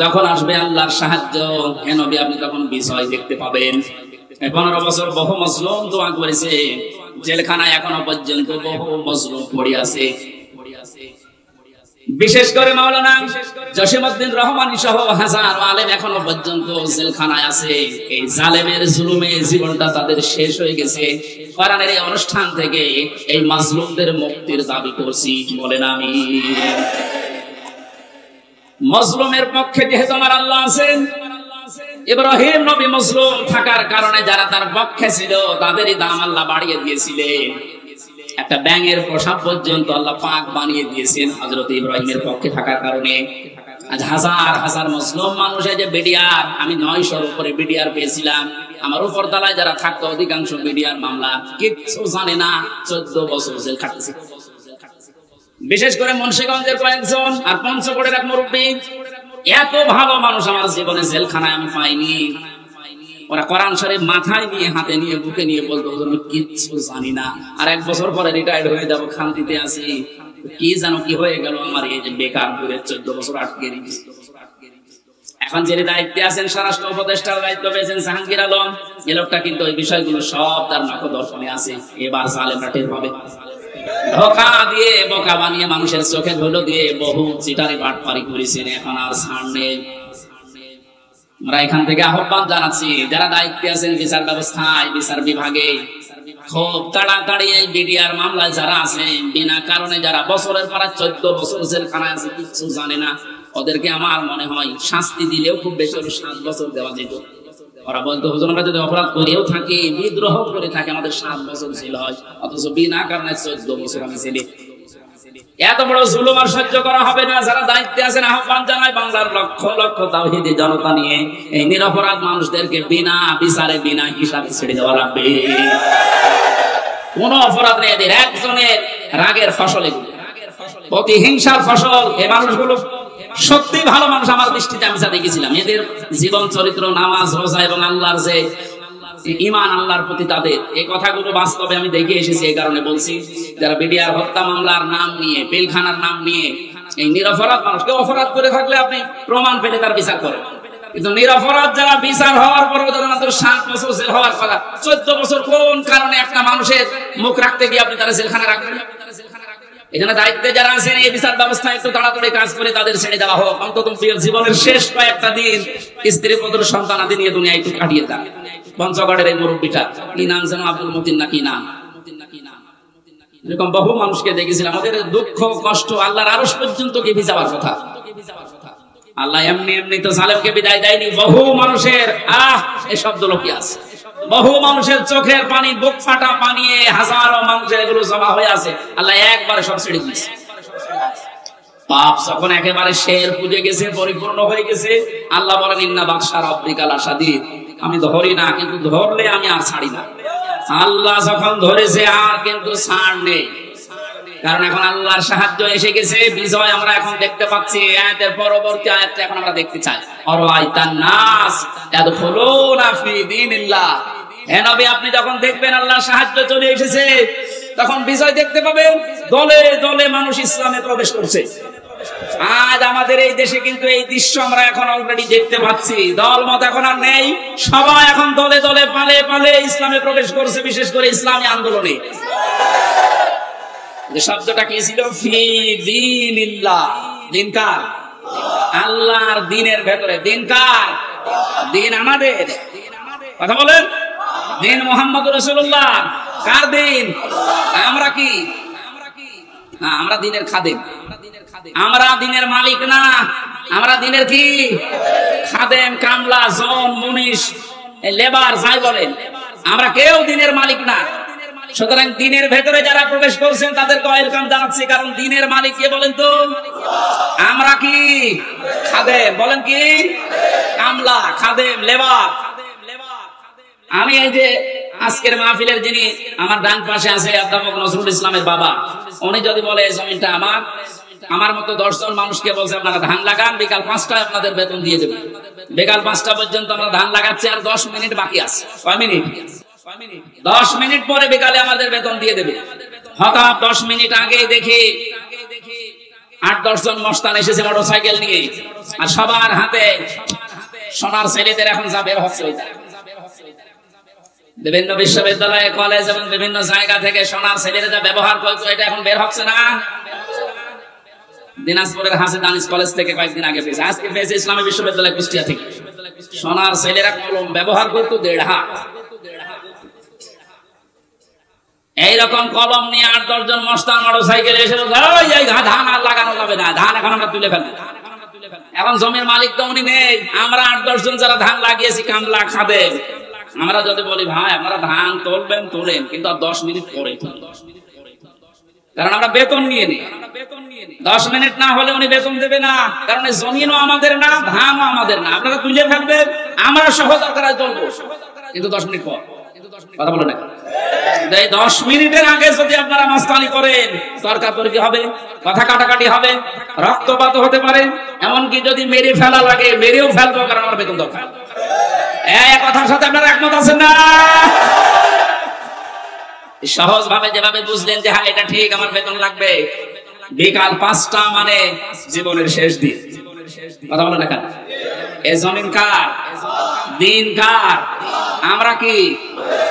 যখন আসবে আল্লাহর সাহায্য, হে নবী আপনি তখন বিজয় দেখতে পাবেন। 15 বছর বহু মজলুম দোয়া করেছে, জেলখানায় এখনো পর্যন্ত বহু মজলুম পড়ে আছে। বিশেষ করে মাওলানা জসিমউদ্দিন রহমানী সহ হাজার আলেম এখনো পর্যন্ত জেলখানায় আছে। এই জালেমের জুলুমে জীবনটা তাদের শেষ হয়ে গেছে। কোরআনের এই অনুষ্ঠান থেকে এই মাজলুমদের মুক্তির দাবি করছি, বলেন আমিন। মজলুমের পক্ষে যেহেতু আমার আল্লাহ আছেন, ইব্রাহিম নবী মজলুম থাকার কারণে যারা তার পক্ষে ছিল তাদেরই দাম আল্লাহ বাড়িয়ে দিয়েছিলেন। একটা ব্যাঙের পোশাক পর্যন্ত আল্লাহ পাক বানিয়ে দিয়েছেন হযরত ইব্রাহিমের পক্ষে থাকার কারণে। আজ হাজার হাজার মুসলিম মানুষ, এই যে বিডিআর, আমি 900-র উপরে বিডিআর পেয়েছিলাম। আমার উপর তলায় যারা থাকতো অধিকাংশ বিডিআর মামলা, কিচ্ছু জানে না, 14 বছর জেল খাটছে। বিশেষ করে মুন্সিগঞ্জের কয়েকজন আর পঞ্চগড়ের এক মুরব্বী, এত ভালো মানুষ আমার জীবনে জেলখানায় আমি পাইনি। ওরা কোরআন শরীফ মাথায় নিয়ে, হাতে নিয়ে, বুকে নিয়ে বলতো, কিচ্ছু জানি না, আর 1 বছর পরে রিটায়ার্ড হয়ে যাবো, শান্তিতে আছি। কি জানো কি হয়ে গেল আমার এই যে বেকার ঘুরে 14 বছর আটকে রেখেছি। এখন যিনি দায়িত্বে আছেন স্বরাষ্ট্র উপদেষ্টার দায়িত্ব পেয়েছেন জাহাঙ্গীর আলম, এই লোকটা কিন্তু ওই বিষয়গুলো সব তার নখদর্পণে আছে। এবার জালেমরা টের পাবে। ধোঁকা দিয়ে বোকা বানিয়ে মানুষের চোখে ধুলো দিয়ে বহু চিটারি বাটপারি করেছেন, এখন আর ছাড় নেই। আমরা এখান থেকে আহ্বান জানাচ্ছি যারা দায়িত্বে আছেন বিচার ব্যবস্থায়, বিচার বিভাগে, খুব তাড়াতাড়ি এই বিডিআর মামলায় যারা আছে বিনা কারণে, যারা বছরের পর 14 বছর জেলখানায় আছে কিছু জানে না, ওদেরকে আমার মনে হয় শাস্তি দিলেও খুব বেশি 7 বছর দেওয়া যেত। ওরা বলতো হুজুর আমরা যদি অপরাধ করেও থাকি, বিদ্রোহ করে থাকি, আমাদের 7 বছর জেল হয়, অথচ বিনা কারণে 14 বছর আমি জেলে। এত বড় জুলুম আর সহ্য করা হবে না। যারা দায়িত্বে আছেন আহ্বান জানায় বাংলার লক্ষ লক্ষ তাওহীদি জনতা নিয়ে এই নিরপরাধ মানুষদেরকে বিনা বিচারে বিনা হিসাবে ছেড়ে দেওয়া লাগবে। কোন অপরাধ নেই এদের, একজনের রাগের ফসল, এগুলো প্রতিহিংসার ফসল। এই মানুষগুলো সত্যি ভালো মানুষ আমার দৃষ্টিতে আমি যা দেখেছিলাম, এদের জীবন চরিত্র, নামাজ রোজা এবং আল্লাহর যে ঈমান, আল্লাহর প্রতি তাদের, এই কথাগুলো বাস্তবে আমি দেখে এসেছি। এই কারণে বলছি, যারা বিডিআর হত্যা মামলার নাম নিয়ে, পিলখানার নাম নিয়ে এই নিরপরাধ মানুষকে, অপরাধ করে থাকলে আপনি প্রমাণ পেলে তার বিচার করেন, কিন্তু নিরপরাধ যারা বিচার হওয়ার পর যারা মাত্র 7 বছর জেল হওয়ার কথা, 14 বছর কোন কারণে একটা মানুষের মুখ রাখতে গিয়ে আপনি তারা জেলখানা রাখবেন? এখানে দায়িত্বে যারা আছেন এই বিচার ব্যবস্থা একটু তাড়াতাড়ি কাজ করে তাদের ছেড়ে দেওয়া হোক। অন্তত জীবনের শেষ কয়েকটা দিন স্ত্রী পুত্র সন্তান আদি নিয়ে দুনিয়া একটু কাটিয়ে দেন। পঞ্চগড়ের এই মুরব্বীটা, কি নাম যেন, আব্দুল মতিন না কি নাম, এরকম বহু মানুষকে দেখেছিলাম। ওদের দুঃখ কষ্ট আল্লাহর আরশ পর্যন্ত কি যাওয়ার কথা। আল্লাহ এমনি এমনি তো জালেমকে বিদায় দেয়নি। বহু মানুষের এই শব্দ লোকে আছে, বহু মানুষের চোখের পানি, বুক ফাটা পানি, হাজারো মানুষের এগুলো জমা হয়ে আছে। আল্লাহ একবারে সব ছেড়ে দিয়েছে। পাপ যখন একেবারে শের পুজে গেছে, পরিপূর্ণ হয়ে গেছে, আল্লাহ বলেন ইন্না বাদশা রাব্বিকা লাশাদীদ, আমি ধরি না, কিন্তু ধরলে আমি আর ছাড়ি না। আল্লাহ যখন ধরেছে আর কিন্তু ছাড় নেই, কারণ এখন আল্লাহর সাহায্য এসে গেছে, বিজয় আমরা এখন দেখতে পাচ্ছি। আয়াতের পরবর্তী আয়াতটা এখন আমরা দেখতে চাই। অরাইতান নাস ইয়াদখুলুনা ফি দীনিল্লাহ, হে নবী আপনি যখন দেখবেন আল্লাহর সাহায্য চলে এসেছে, তখন বিজয় দেখতে পাবেন। দলে দলে মানুষ ইসলামে প্রবেশ করছে। আজ আমাদের এই দেশে কিন্তু এই দৃশ্য আমরা এখন অলরেডি দেখতে পাচ্ছি। দলমত এখন আর নেই, সবাই এখন দলে দলে পালে পালে ইসলামে প্রবেশ করছে, বিশেষ করে ইসলামী আন্দোলনে। যে শব্দটা কি ছিল, ফি দীনিল্লাহ, দিন কার? আল্লাহর দিনের ভেতরে। দিন কার? দিন আমাদের। কথা বলেন, দিন মুহাম্মদুর রাসূলুল্লাহ। কার দিন? আমরা কি? আমরা দিনের খাদেম। আমরা দিনের মালিক না, আমরা দিনের কি? খাদেম, কামলা, জন, মুনিশ, লেবার যাই বলেন, আমরা কেউ দিনের মালিক না। সুতরাং দিনের ভেতরে যারা প্রবেশ করছেন তাদেরকে ওয়েলকাম জানাচ্ছি, কারণ দিনের মালিক কে বলেন তো? আমরা কি? খাদেম। বলেন কি? কামলা, খাদেম, লেবার। আমি এই যে আজকের মাহফিলের যিনি আমার ডান পাশে আছে, অধ্যাপক নজরুল ইসলামের বাবা, উনি যদি বলে জমিটা আমার মতো 10 জন মানুষকে বলছে আপনারা ধান লাগান, বিকাল 5টায় আপনাদের বেতন দিয়ে দেবেন। বিকাল 5টা পর্যন্ত আমরা ধান লাগাচ্ছি, আর 10 মিনিট বাকি আছে। কয় মিনিট? 10 মিনিট পরে বিকালে আমাদের বেতন দিয়ে দেবে। হঠাৎ 10 মিনিট আগে দেখি 8-10 জন মস্তান এসেছে মোটরসাইকেল নিয়ে, আর সবার হাতে সোনার ছেলেদের এখন যা বের হচ্ছে, বিভিন্ন বিশ্ববিদ্যালয়, কলেজ এবং বিভিন্ন জায়গা থেকে সোনার ছেলেরা যা ব্যবহার করছে, এটা এখন বের হচ্ছে না। দিনাজপুরের হাসি দানিশ কলেজ থেকে কয়েকদিন আগে পেয়েছে, আজকে পেয়েছে ইসলামী বিশ্ববিদ্যালয় কুষ্টিয়া থেকে। সোনার ছেলেরা কলম ব্যবহার করতো 1.5 হাত। এইরকম কলম নিয়ে 8-10 জন মস্তান মোটরসাইকেল এসে ধান আর লাগানো যাবে না, ধান এখন আমরা তুলে ফেলবো। এখন জমির মালিক তো উনি নেই। আমরা 8-10 জন যারা ধান লাগিয়েছি, কামলা, খাদেম, আমরা যদি বলি ভাই আপনারা ধান তুলবেন তোলেন, কিন্তু আর 10 মিনিট পরে, কারণ আমরা বেতন নিয়ে নিই। 10 মিনিট না হলে উনি বেতন দেবে না, কারণ জমিনও আমাদের না, ধানও আমাদের না। আপনারা তুলে ফেলবেন, আমরা সহ দরকার চলবো, কিন্তু 10 মিনিট পর। কথা বলো না, 10 মিনিটের আগে যদি আপনারা মাস্তানি করেন, তর্কাতর্কি হবে, কথা কাটাকাটি হবে, রক্তপাত হতে পারে, এমনকি যদি মেরে ফেলা লাগে মেরেও ফেলবো, কারণ আমার বেতন দরকার। এই কথার সাথে আপনারা একমত আছেন না? সহজ ভাবে যেভাবে বুঝলেন যে হ্যাঁ এটা ঠিক, আমার বেতন লাগবে, বিকাল 5টা মানে জীবনের শেষ দিন। কথা বলে না কেন? এ জমিন কার? দিন কার? আমরা কি?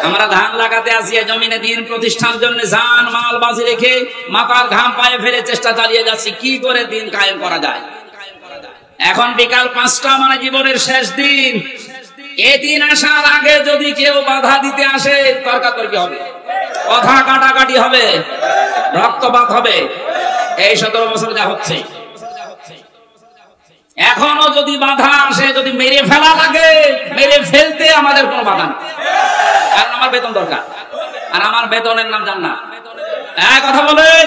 আমরা ধান লাগাতে আসি এই জমিনে, দিন প্রতিষ্ঠার জন্য জান মাল বাজি রেখে মাথার ঘাম পায়ে ফেলে চেষ্টা চালিয়ে যাচ্ছি কি করে দিন কায়েম করা যায়। এখন বিকাল 5টা মানে জীবনের শেষ দিন। এই দিন আসার আগে যদি কেউ বাধা দিতে আসে, তর্কাতর্কি হবে, কথা কাটাকাটি হবে, রক্তপাত হবে। এই 17 বছর যা হচ্ছে, এখনো যদি বাধা আসে, যদি মেরে ফেলা লাগে, মেরে ফেলতে আমাদের কোনো বাধা নেই, কারণ আমার বেতন দরকার, আর আমার বেতনের নাম জান্নাত। কথা বলেন।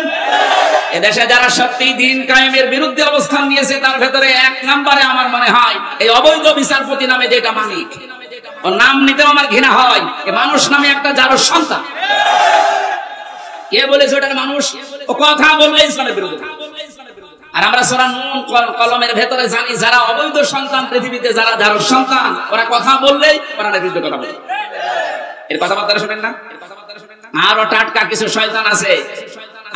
এদেশে যারা সত্যি দিন কায়েমের বিরুদ্ধে অবস্থান নিয়েছে, তার ভেতরে 1 নম্বরে আমার মনে হয় এই অবৈধ বিচারপতি নামে যেটা মানিক, ওর নাম নিতেও আমার ঘৃণা হয়। মানুষ নামে একটা যার সন্তান, কে বলেছে ওটার মানুষ? ও কথা বললে ইসলামের বিরুদ্ধে। আর আমরা সূরা নূন কলমের ভেতরে জানি, যারা অবৈধ সন্তান পৃথিবীতে, যারা যার সন্তান, ওরা কথা বললেই কোরআনের বিরুদ্ধে কথা বলে। এর কথাবার্তা শুনেন না? আরো টাটকা কিছু শয়তান আছে।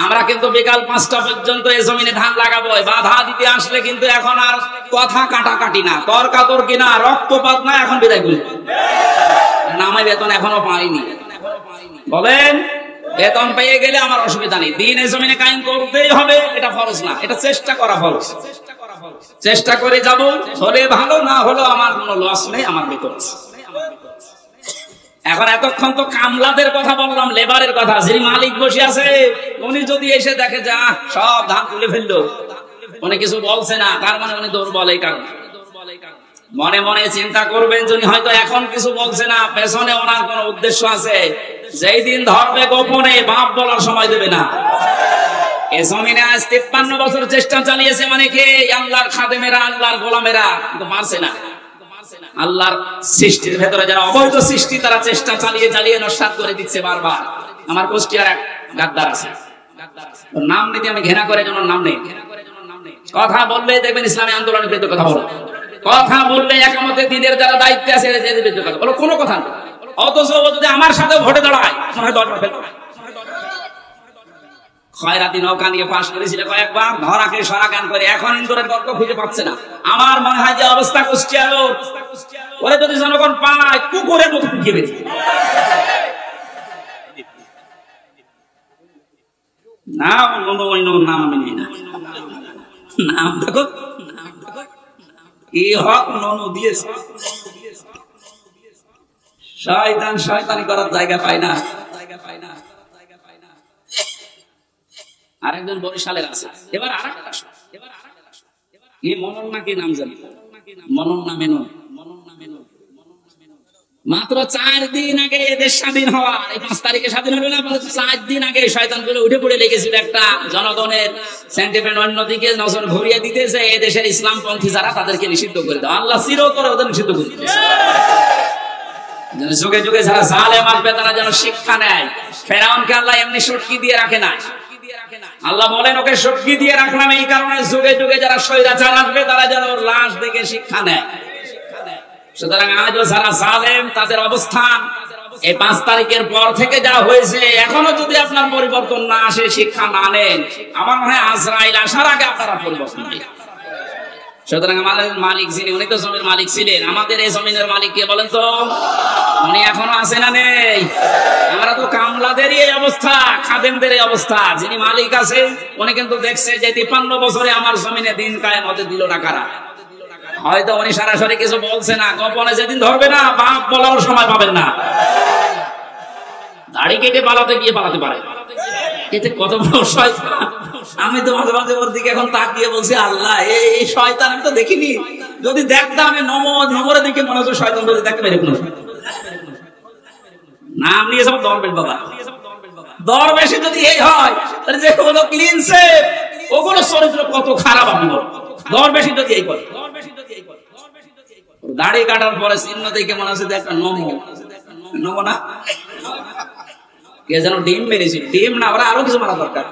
আমরা কিন্তু বিকাল 5টা পর্যন্ত এই জমিনে ধান লাগাবো, বাধা দিতে আসলে কিন্তু এখন আর কথা কাটাকাটি না, তর্কাতর্কি না, রক্তপাত না, এখন বিদায় করি। নামাই বেতন এখনো পাইনি, বলেন বেতন পেয়ে গেলে আমার অসুবিধা নেই। দিন এই জমিনে কায়েম করতেই হবে, এটা ফরজ না, এটা চেষ্টা করা ফরজ। চেষ্টা করে যাব, হলে ভালো, না হলো আমার কোনো লস নেই, আমার বেতন আছে। এখন এতক্ষণ তো কামলাদের কথা বললাম, লেবারের কথা। যিনি মালিক বসে আছে, উনি যদি এসে দেখে যা সব ধান তুলে ফেললো, উনি কিছু বলছে না, তার মানে উনি দুর্বল। এই কারণে মনে মনে চিন্তা করবেন, যিনি হয়তো এখন কিছু বলছে না, পেছনে ওনার কোন উদ্দেশ্য আছে। যেই দিন ধরবে গোপনে, বাপ বলার সময় দেবে না। এ জমিনে আজ 53 বছর চেষ্টা চালিয়েছে, মানে কে? আল্লাহর খাদেমেরা, আল্লাহর গোলামেরা, কিন্তু পারছে না। আল্লাহর সৃষ্টির ভেতরে যারা অবৈধ সৃষ্টি, তারা চেষ্টা চালিয়ে চালিয়ে নস্যাৎ করে দিচ্ছে বারবার। আমার কুষ্টিয়ার এক গাদ্দার আছে, নাম নিতে আমি ঘৃণা করে, যেন নাম নেই। কথা বললে দেখবেন ইসলামী আন্দোলনের বিরুদ্ধে কথা বলো, কথা বললে একামতের দিনের যারা দায়িত্বে আছে এদের বিরুদ্ধে কথা বলো, কোনো কথা নেই। অথচ যদি আমার সাথে ভোটে দাঁড়ায়, খয়রাতি নৌকা নিয়ে পাশ করেছিল কয়েকবার, ধরাকে সরাকান করে, এখন ইন্দোরের তর্ক খুঁজে পাচ্ছে না। আমার মনে হয় যে অবস্থা কুষ্টিয়ার, ওরে যদি জনগণ পায়, কুকুরের মতো কুকিয়ে বেরিয়ে নাম আমি নেই না, নাম দেখো কি হক ননু দিয়েছে। শয়তান শয়তানি করার জায়গা পায় না। আরেকজন বরিশালের আছে, এবার আরেকটা কি মনন নাকি নাম জানি, মনন না মেনন, মাত্র 4 দিন আগে এদের স্বাধীন হওয়া, এই 5 তারিখে স্বাধীন হলো না, 4 দিন আগে শয়তানগুলো উঠে পড়ে লেগেছিল একটা জনগণের সেন্টিমেন্ট অন্যদিকে নজর ঘুরিয়ে দিতেছে। এই দেশের ইসলামপন্থী যারা, তাদেরকে নিষিদ্ধ করে দাও। আল্লাহ চিরতরে ওদের নিষিদ্ধ করে দিতেছে। যুগে যুগে যারা জালেম আসবে, তারা যেন শিক্ষা নেয়। ফেরাউনকে আল্লাহ এমনি সটকি দিয়ে রাখে না। আল্লাহ বলেন ওকে সটকি দিয়ে রাখলাম এই কারণে, যুগে যুগে যারা স্বৈরাচার আসবে, তারা যেন ওর লাশ দেখে শিক্ষা নেয়। সুতরাং আজও যারা জালেম, তাদের অবস্থান এই 5 তারিখের পর থেকে যা হয়েছে, এখনো যদি আপনার পরিবর্তন না আসে, শিক্ষা না নেন, আমার মনে হয় আজরাইল আসার আগে আপনারা পরিবর্তন নেই। সুতরাং আমাদের মালিক যিনি, উনি তো জমির মালিক ছিলেন। আমাদের এই জমিনের মালিক কে বলেন তো? উনি এখনো আছে না নেই? আমরা তো কামলাদেরই এই অবস্থা, খাদেমদের এই অবস্থা। যিনি মালিক আছে, উনি কিন্তু দেখছে যে 53 বছরে আমার জমিনে দিন কায়েম হতে দিল না কারা। হয়তো উনি সরাসরি কিছু বলছে না, গোপনে যেদিন ধরবে না, বাপ বলার সময় পাবেন না। দাড়ি কেটে পালাতে গিয়ে পালাতে পারে, এতে কত বড় শয়তান। আমি তো মাঝে মাঝে ওর দিকে এখন তাকিয়ে বলছি, আল্লাহ এই শয়তান আমি তো দেখিনি, যদি দেখতাম নম্বরের দিকে মনে হতো শয়তান, যদি দেখতাম এরকম নাম নিয়ে সব দরবেশ বাবা। দরবেশে যদি এই হয়, তাহলে যে কোনো ক্লিন সেভ, ওগুলো চরিত্র কত খারাপ। আপনি দরবেশে যদি এই করে, দাড়ি কাটার পরে চিহ্ন দেখে মনে হচ্ছে একটা নমো না, কে যেন ডিম মেরেছিল। ডিম না, ওরা আরো কিছু মারা দরকার।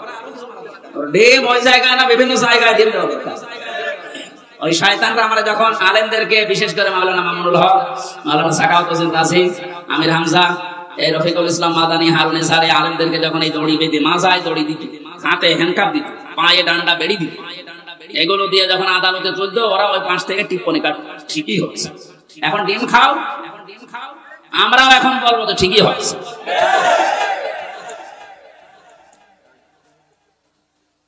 ডিম ওই জায়গায় না, বিভিন্ন জায়গায় ডিম দেওয়া দরকার। ওই শয়তানরা আমরা যখন আলেমদেরকে, বিশেষ করে মাওলানা মামুনুল হক, মাওলানা সাখাওয়াত হোসেন তাসিম, আমির হামজা, এই রফিকুল ইসলাম মাদানী, হারুন সারে, আলেমদেরকে যখন এই দড়ি বেঁধে মাজায় দড়ি দিত, হাতে হ্যান্ডকাপ দিত, পায়ে ডান্ডা বেড়ি দিত, এগুলো দিয়ে যখন আদালতে চলতো ওরা ওই পাশ থেকে টিপ্পনি কাট, ঠিকই হচ্ছে। এখন ডিম খাও, আমরাও এখন বলবো তো ঠিকই হচ্ছে।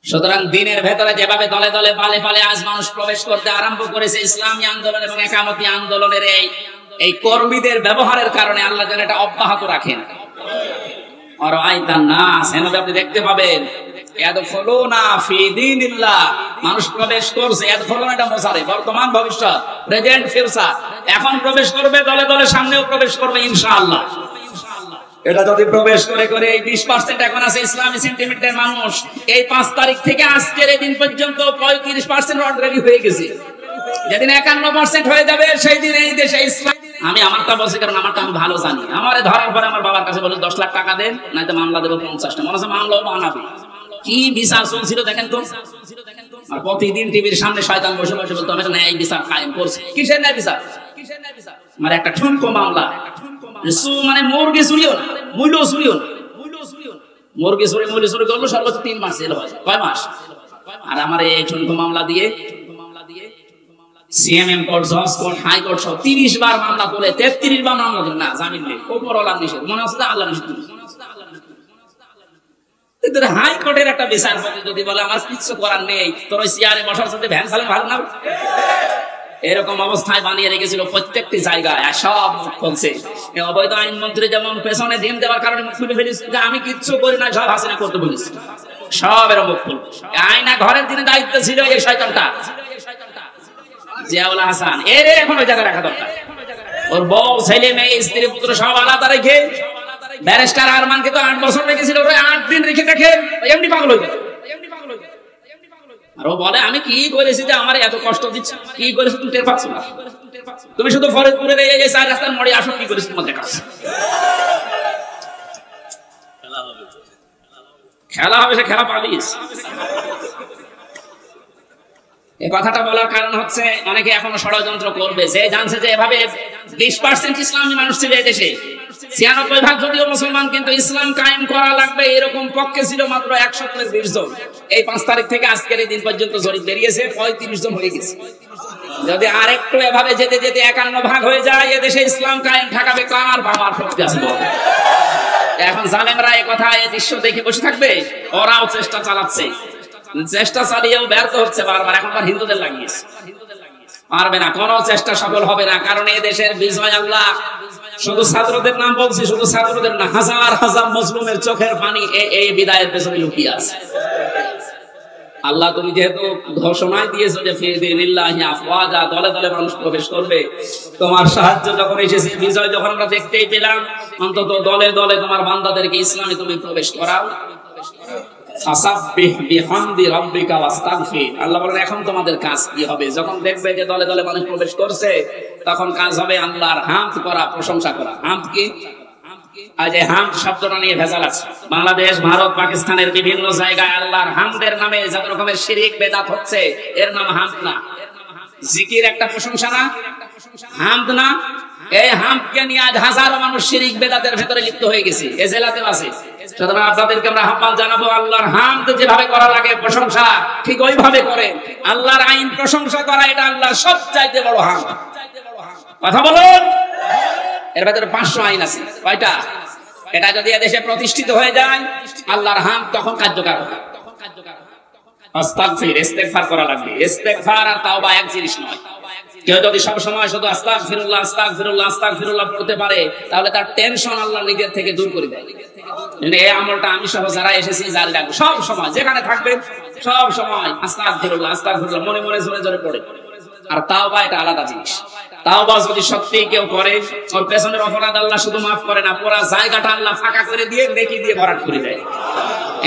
সুতরাং দিনের ভেতরে যেভাবে দলে দলে পালে পালে আজ মানুষ প্রবেশ করতে আরম্ভ করেছে, ইসলামী আন্দোলন এবং একামতি আন্দোলনের এই কর্মীদের ব্যবহারের কারণে আল্লাহ যেন এটা অব্যাহত রাখেন। আর আইতান নাস, আপনি দেখতে পাবেন মানুষ প্রবেশ করছে, এটা মোসারে বর্তমান ভবিষ্যৎ, প্রেজেন্ট ফিউচার, এখন প্রবেশ করবে দলে দলে, সামনেও প্রবেশ করবে ইনশাআল্লাহ। এটা যদি প্রবেশ করে করে এই 20% এখন আছে ইসলামী সেন্টিমেন্টের মানুষ, এই 5 তারিখ থেকে আজকের এই দিন পর্যন্ত 35% অলরেডি হয়ে গেছে। যেদিন 51% হয়ে যাবে সেই দিন এই দেশে ইসলাম। আমি আমারটা বলছি কারণ আমারটা আমি ভালো জানি। আমারে ধরার পরে আমার বাবার কাছে বলে 10 লাখ টাকা দেন, নয়তো মামলা দেবো 50টা। মনে হচ্ছে মামলাও বানাবে। কি বিচার চলছিল দেখেন তো। আর প্রতিদিন টিভির সামনে শয়তান বসে বসে বলতো আমি ন্যায় বিচার কায়েম করছি। কিসের ন্যায় বিচার? আমার একটা ঠুনকো মামলা, মানে মুরগি চুরিও না, মূল্য চুরিও না, মুরগি চুরি মূল্য চুরি করলো সর্বোচ্চ 3 মাস জেল হয়। কয় মাস? আর আমার এই ঠুনকো মামলা দিয়ে সিএমএম কোর্ট, জজ কোর্ট, হাইকোর্ট সহ 30 বার মামলা করে 33 বার মামলা করে না, জামিন নেই, উপরওয়ালার নিষেধ। মনে হচ্ছে আল্লাহ নিষেধ। হাইকোর্টের একটা বিচারপতি যদি বলে আমার কিছু করার নেই, তোর ওই চেয়ারে বসার সাথে ভ্যান চালানো ভালো না, এরকম অবস্থায় বানিয়ে রেখেছিল প্রত্যেকটি জায়গায়। সব মুখ খুলছে। অবৈধ আইনমন্ত্রী যেমন পেছনে ডিম দেওয়ার কারণে মুখ খুলে ফেলেছে যে আমি কিচ্ছু করি না, সব হাসিনা করতে বলেছি, সব এরকম মুখ খুলবে। আয়না ঘরের দিনে দায়িত্ব ছিল এই শয়তানটা জিয়াউল হাসান, এর এখন ওই জায়গায় রাখা দরকার। ওর বউ, ছেলে, মেয়ে, স্ত্রী, পুত্র সব আলাদা রেখে, ব্যারিস্টার আরমানকে তো 8 বছর রেখেছিল, 8 দিন রেখে দেখে এমনি পাগল হয়ে গেল। আর ও বলে আমি কি করেছি যে আমার এত কষ্ট দিচ্ছে, কি করেছি তুমি টের পাচ্ছ না? তুমি শুধু ফরিদপুরের এই 4 রাস্তার মোড়ে আসো, কি করেছি তোমার দেখা। খেলা হবে, সে খেলা পালিস। এই কথাটা বলার কারণ হচ্ছে অনেকে এখনো ষড়যন্ত্র করবে। সে জানছে যে এভাবে 20% ইসলামী মানুষ ছিল এই দেশে, 96% যদিও মুসলমান, কিন্তু ইসলাম কায়েম করা লাগবে এরকম পক্ষে ছিল মাত্র 120 জন। এই 5 তারিখ থেকে আজকের এই দিন পর্যন্ত জরিপ বেরিয়েছে 35 জন হয়ে গেছে। যদি আরেকটু এভাবে যেতে যেতে 51 হয়ে যায়, এদেশে ইসলাম কায়েম ঠেকাবে কার বাবার শক্তি আছে? এখন জালেমরা এই কথা, এই দৃশ্য দেখে বসে থাকবে? ওরাও চেষ্টা চালাচ্ছে, চেষ্টা চালিয়েও ব্যর্থ হচ্ছে বারবার। এখন আবার হিন্দুদের লাগিয়েছে, পারবে না, কোনো চেষ্টা সফল হবে না। কারণ এই দেশের বিজয় আল্লাহ, শুধু ছাত্রদের নাম বলছি, শুধু ছাত্রদের না, হাজার হাজার মুসলিমের চোখের পানি এই বিদায়ের পেছনে লুকিয়ে আছে। আল্লাহ তুমি যেহেতু ঘোষণায় দিয়েছো যে ফিদিনিল্লাহি আফওয়াজা, দলে দলে মানুষ প্রবেশ করবে, তোমার সাহায্য যখন এসেছে, বিজয় যখন আমরা দেখতেই পেলাম, অন্তত দলে দলে তোমার বান্দাদেরকে ইসলামে তুমি প্রবেশ করাও। আল্লাহ বলেন এখন তোমাদের কাজ কি হবে? যখন দেখবে যে দলে দলে মানুষ প্রবেশ করছে, তখন কাজ হবে আল্লাহর হামদ করা, প্রশংসা করা। হামদ কি? আজ এই হামদ শব্দটা নিয়ে ভেজাল আছে। বাংলাদেশ, ভারত, পাকিস্তানের বিভিন্ন জায়গায় আল্লাহর হামদের নামে যত রকমের শিরক বেদাত হচ্ছে, এর নাম হামদ না। জিকির একটা প্রশংসা না, হামদ না। এই হামদকে নিয়ে আজ হাজারো মানুষ শিরক বেদাতের ভেতরে লিপ্ত হয়ে গেছে, এ জেলাতেও আছে। সুতরাং আপনাদেরকে আমরা আহ্বান জানাবো, আল্লাহর হামদ যেভাবে করা লাগে, প্রশংসা ঠিক ওইভাবে করে। আল্লাহর আইন প্রশংসা করা, এটা আল্লাহর সবচাইতে বড় হামদ। কথা বলুন। এর ভেতরে 500 আইন আছে। কয়টা? এটা যদি এদেশে প্রতিষ্ঠিত হয়ে যায়, আল্লাহর হামদ তখন কার্যকর হবে। আস্তাগফির, ইস্তেগফার করা লাগবে। ইস্তেগফার আর তাওবা এক জিনিস নয়। কেউ যদি সব সময় শুধু আস্তাগফিরুল্লাহ আস্তাগফিরুল্লাহ আস্তাগফিরুল্লাহ পড়তে পারে, তাহলে তার টেনশন আল্লাহ নিজের থেকে দূর করে দেয়। এই আমলটা আমি সহ যারা এসেছি জারি রাখবো, সব সময় যেখানে থাকবেন সব সময় আস্তাগফিরুল্লাহ আস্তাগফিরুল্লাহ মনে মনে জোরে জোরে পড়ে। আর তাওবা এটা আলাদা জিনিস। তাওবা যদি সত্যি কেউ করে, ওর পেছনের অপরাধ আল্লাহ শুধু মাফ করে না, পুরো জায়গাটা আল্লাহ ফাঁকা করে দিয়ে নেকি দিয়ে ভরাট করে দেয়।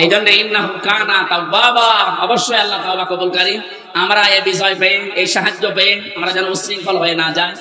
এই জন্য ইন্নাহু কানা তাওয়াবা, অবশ্যই আল্লাহ তাওবা কবুলকারী। আমরা এই বিজয় পেয়ে, এই সাহায্য পেয়ে আমরা যেন উচ্ছৃঙ্খল হয়ে না যাই।